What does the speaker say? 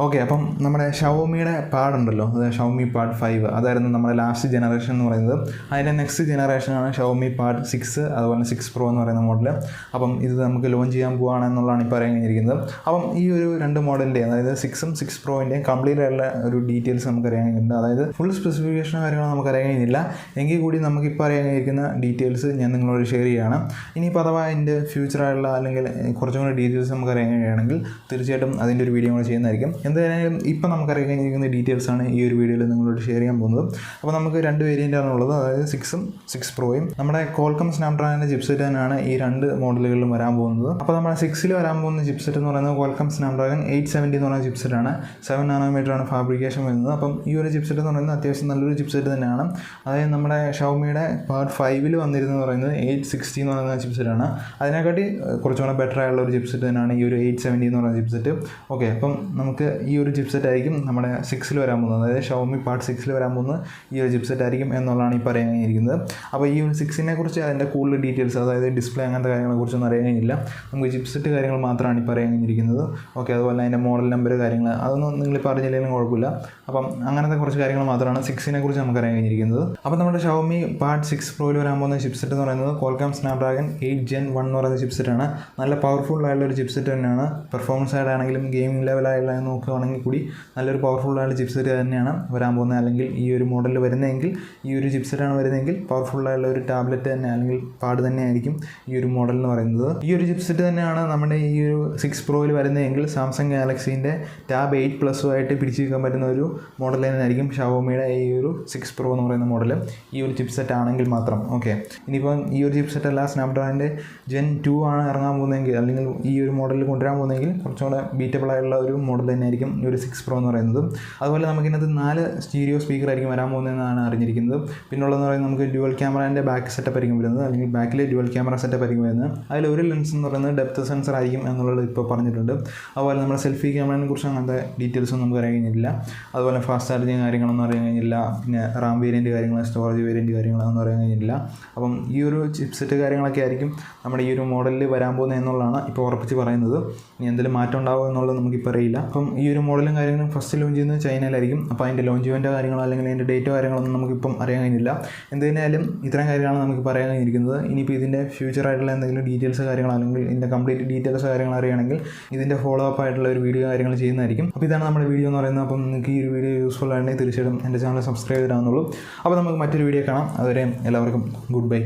Okay, അപ്പം നമ്മുടെ ഷവോമിയുടെ pad ഉണ്ടല്ലോ, അത് ഷവോമി പാഡ് 5 അതായിരുന്നു നമ്മുടെ ലാസ്റ്റ് ജനറേഷൻ എന്ന് പറയുന്നത്. അതിൻ്റെ നെക്സ്റ്റ് ജനറേഷനാണ് ഷവോമി പാഡ് 6, അതുപോലെ 6 Pro എന്ന് പറയുന്ന മോഡൽ. അപ്പം ഇത് നമുക്ക് ലോഞ്ച് ചെയ്യാൻ പോവുകയാണെന്നുള്ളതാണ് ഇപ്പോൾ പറയാൻ കഴിഞ്ഞിരിക്കുന്നത്. അപ്പം ഈ ഒരു രണ്ട് മോഡലിൻ്റെ, അതായത് 6ഉം 6 Proൻ്റെയും കംപ്ലീറ്റ് ആയിട്ടുള്ള ഒരു ഡീറ്റെയിൽസ് നമുക്ക് അറിയാൻ കഴിയുന്നുണ്ട്. അതായത് ഫുൾ സ്പെസിഫിക്കേഷനോ കാര്യങ്ങളോ നമുക്ക് അറിയാൻ കഴിയുന്നില്ല, എങ്കിൽ കൂടി നമുക്കിപ്പോൾ അറിയാൻ കഴിയുന്ന ഡീറ്റെയിൽസ് ഞാൻ നിങ്ങളോട് ഷെയർ ചെയ്യുകയാണ്. ഇനിയിപ്പോൾ അഥവാ അതിൻ്റെ ഫ്യൂച്ചറായിട്ടുള്ള അല്ലെങ്കിൽ കുറച്ചും കൂടി ഡീറ്റെയിൽസ് നമുക്ക് അറിയാൻ കഴിയുകയാണെങ്കിൽ തീർച്ചയായിട്ടും അതിൻ്റെ ഒരു വീഡിയോ കൂടെ ചെയ്യുന്നതായിരിക്കും. എന്തായാലും ഇപ്പം നമുക്കറിയാൻ കഴിഞ്ഞിരിക്കുന്ന ഡീറ്റെയിൽസാണ് ഈ ഒരു വീഡിയോയിൽ നിങ്ങളോട് ഷെയർ ചെയ്യാൻ പോകുന്നത്. അപ്പോൾ നമുക്ക് രണ്ട് വേരിയൻ്റാണ് ഉള്ളത്, അതായത് 6ഉം 6 Proയും. നമ്മുടെ കോൾക്കം സ്നാപ്ഡ്രാഗണിൻ്റെ ചിപ്സെറ്റ് തന്നെയാണ് ഈ രണ്ട് മോഡലുകളിലും വരാൻ പോകുന്നത്. അപ്പോൾ നമ്മുടെ 6ൽ വരാൻ പോകുന്ന ചിപ്സെറ്റ് എന്ന് പറയുന്നത് കോൾക്കം സ്നാപ്ഡ്രാഗൺ 870 എന്ന് പറയുന്ന ചിപ്സെറ്റാണ്. 7 നാനോമീറ്ററാണ് ഫാബ്രിക്കേഷൻ വരുന്നത്. അപ്പം ഈ ഒരു ചിപ്സെറ്റ് എന്ന് പറയുന്നത് അത്യാവശ്യം നല്ലൊരു ചിപ്സെറ്റ് തന്നെയാണ്. അതായത് നമ്മുടെ ഷവോമിയുടെ പാഡ് 5ൽ വന്നിരുന്നത് പറയുന്നത് 860 എന്ന് പറയുന്ന ചിപ്സെറ്റാണ്. അതിനെക്കാട്ടി കുറച്ചുകൂടെ ബെറ്റർ ആയുള്ള ഒരു ചിപ്സെറ്റ് തന്നെയാണ് ഈ ഒരു 870 എന്ന് പറയുന്ന ചിപ്സെറ്റ്. ഓക്കെ, അപ്പം നമുക്ക് ഈ ഒരു ചിപ്സെറ്റ് ആയിരിക്കും നമ്മുടെ 6ൽ വരാൻ പോകുന്നത്, അതായത് ഷവോമി പാഡ് 6ൽ വരാൻ പോകുന്നത് ഈ ഒരു ചിപ്സെറ്റ് ആയിരിക്കും എന്നുള്ളതാണ് ഈ പറയാൻ കഴിഞ്ഞിരിക്കുന്നത്. അപ്പോൾ ഈ ഒരു 6നെ കുറിച്ച് അതിൻ്റെ കൂടുതൽ ഡീറ്റെയിൽസ്, അതായത് ഡിസ്പ്ലേ അങ്ങനത്തെ കാര്യങ്ങളെക്കുറിച്ചൊന്നും അറിയാൻ കഴിഞ്ഞില്ല. നമുക്ക് ചിപ്സെറ്റ് കാര്യങ്ങൾ മാത്രമാണ് ഈ പറയാൻ കഴിഞ്ഞിരിക്കുന്നത്. ഓക്കെ, അതുപോലെ അതിൻ്റെ മോഡൽ നമ്പർ കാര്യങ്ങൾ അതൊന്നും നിങ്ങളിപ്പോൾ അറിഞ്ഞില്ലെങ്കിലും കുഴപ്പമില്ല. അപ്പം അങ്ങനത്തെ കുറച്ച് കാര്യങ്ങൾ മാത്രമാണ് 6നെ കുറിച്ച് നമുക്ക് അറിയാൻ കഴിഞ്ഞിരിക്കുന്നത്. അപ്പോൾ നമ്മുടെ ഷവോമി പാഡ് 6 Proയിൽ വരാൻ പോകുന്ന ചിപ്സെറ്റ് എന്ന് പറയുന്നത് കോൾക്കം സ്നാപ്ഡ്രാഗൺ 8 Gen 1 എന്ന് പറയുന്ന ചിപ്സെറ്റാണ്. നല്ല പവർഫുൾ ആയിട്ടുള്ള ഒരു ചിപ്സെറ്റ് തന്നെയാണ്. പെർഫോമൻസ് ആയിട്ടാണെങ്കിലും ഗെയിമിംഗ് ലെവലായുള്ള നോക്കുകയാണെങ്കിൽ കൂടി നല്ലൊരു പവർഫുള്ളായ ചിപ്സെറ്റ് തന്നെയാണ് വരാൻ പോകുന്നത്. അല്ലെങ്കിൽ ഈ ഒരു മോഡലിൽ വരുന്നതെങ്കിൽ, ഈ ഒരു ചിപ്സെറ്റാണ് വരുന്നതെങ്കിൽ പവർഫുള്ളായുള്ള ഒരു ടാബ്ലറ്റ് തന്നെ അല്ലെങ്കിൽ പാഡ് തന്നെയായിരിക്കും ഈ ഒരു മോഡൽ എന്ന് പറയുന്നത്. ഈ ഒരു ചിപ്സെറ്റ് തന്നെയാണ് നമ്മുടെ ഈ ഒരു 6 Proയിൽ വരുന്നതെങ്കിൽ സാംസങ് ഗാലക്സീൻ്റെ ടാബ് 8 ആയിട്ട് പിടിച്ചു വയ്ക്കാൻ പറ്റുന്ന ഒരു മോഡൽ തന്നെയായിരിക്കും ഷവോമിയുടെ ഈ ഒരു 6 Pro എന്ന് പറയുന്ന മോഡൽ, ഈ ഒരു ചിപ്സെറ്റ് ആണെങ്കിൽ മാത്രം. ഓക്കെ, ഇനിയിപ്പം ഈ ഒരു ചിപ്സെറ്റ് അല്ല സ്നാപ്ഡ്രാഗണിൻ്റെ Gen 2 ആണ് ഇറങ്ങാൻ പോകുന്നതെങ്കിൽ, അല്ലെങ്കിൽ ഈ ഒരു മോഡലിൽ കൊണ്ടുവരാൻ പോകുന്നതെങ്കിൽ കുറച്ചുകൂടെ ബീറ്റബിൾ ആയിട്ടുള്ള ഒരു മോഡൽ തന്നെയായിരിക്കും ഈ ഒരു 6 Pro എന്ന് പറയുന്നത്. അതുപോലെ നമുക്കിതിനകത്ത് 4 സ്റ്റീരിയോ സ്പീക്കർ ആയിരിക്കും വരാൻ പോകുന്നതെന്നാണ് അറിഞ്ഞിരിക്കുന്നത്. പിന്നുള്ളതെന്ന് പറയുന്നത് നമുക്ക് ഡ്യുവൽ ക്യാമറേൻ്റെ ബാക്ക് സെറ്റപ്പ് ആയിരിക്കും വരുന്നത്, അല്ലെങ്കിൽ ബാക്കിൽ ഡ്യുവൽ ക്യാമറ സെറ്റപ്പ് ആയിരിക്കും വരുന്നത്. അതിൽ ഒരു ലെൻസ് എന്ന് പറയുന്നത് ഡെപ്ത് സെൻസർ ആയിരിക്കും എന്നുള്ളത് ഇപ്പോൾ പറഞ്ഞിട്ടുണ്ട്. അതുപോലെ നമ്മുടെ സെൽഫി ക്യാമറയെ കുറിച്ച് അങ്ങനത്തെ ഡീറ്റെയിൽസൊന്നും നമുക്ക് അറിയാൻ കഴിഞ്ഞില്ല. അതുപോലെ ഫാസ്റ്റ് ചാർജിങ് കാര്യങ്ങളൊന്നും അറിയാൻ കഴിഞ്ഞില്ല. പിന്നെ റാം വേരിയൻറ്റ് കാര്യങ്ങൾ, സ്റ്റോറേജ് വേരിയൻറ്റ് കാര്യങ്ങളൊന്നും അറിയാൻ കഴിഞ്ഞില്ല. അപ്പം ഈ ഒരു ചിപ്സെറ്റ് കാര്യങ്ങളൊക്കെ ആയിരിക്കും നമ്മുടെ ഈ ഒരു മോഡലിൽ വരാൻ പോകുന്നത് എന്നുള്ളതാണ് ഇപ്പോൾ ഉറപ്പിച്ച് പറയുന്നത്. ഇനി എന്തെങ്കിലും മാറ്റം ഉണ്ടാവുമോ എന്നുള്ളത് നമുക്കിപ്പോൾ അറിയില്ല. അപ്പം ഈ ഒരു മോഡലും കാര്യങ്ങളും ഫസ്റ്റ് ലോഞ്ച് ചെയ്യുന്നത് ചൈനയിലായിരിക്കും. അപ്പോൾ അതിൻ്റെ ലോഞ്ച് ഇവൻ്റ് കാര്യങ്ങളോ അല്ലെങ്കിൽ അതിൻ്റെ ഡേറ്റോ കാര്യങ്ങളൊന്നും നമുക്കിപ്പം അറിയാൻ കഴിഞ്ഞില്ല. എന്തായാലും ഇത്തരം കാര്യങ്ങളാണ് നമുക്ക് പറയാൻ കഴിഞ്ഞിരിക്കുന്നത്. ഇനിയിപ്പോൾ ഇതിൻ്റെ ഫ്യൂച്ചറായിട്ടുള്ള എന്തെങ്കിലും ഡീറ്റെയിൽസ് കാര്യങ്ങൾ അല്ലെങ്കിൽ ഇതിൻ്റെ കംപ്ലീറ്റ് ഡീറ്റെയിൽസ് കാര്യങ്ങൾ അറിയുകയാണെങ്കിൽ ഇതിൻ്റെ ഫോളോ അപ്പ് ആയിട്ടുള്ള ഒരു വീഡിയോ കാര്യങ്ങൾ ചെയ്യുന്നതായിരിക്കും. അപ്പോൾ ഇതാണ് നമ്മുടെ വീഡിയോ എന്ന് പറയുന്നത്. അപ്പം നിങ്ങൾക്ക് ഈ ഒരു വീഡിയോ യൂസ്ഫുൾ ആണെങ്കിൽ തീർച്ചയായിട്ടും എൻ്റെ ചാനൽ സബ്സ്ക്രൈബ് ചെയ്താവുന്നുള്ളൂ. അപ്പോൾ നമുക്ക് മറ്റൊരു വീഡിയോ കാണാം. അതുവരെ എല്ലാവർക്കും ഗുഡ് ബൈ.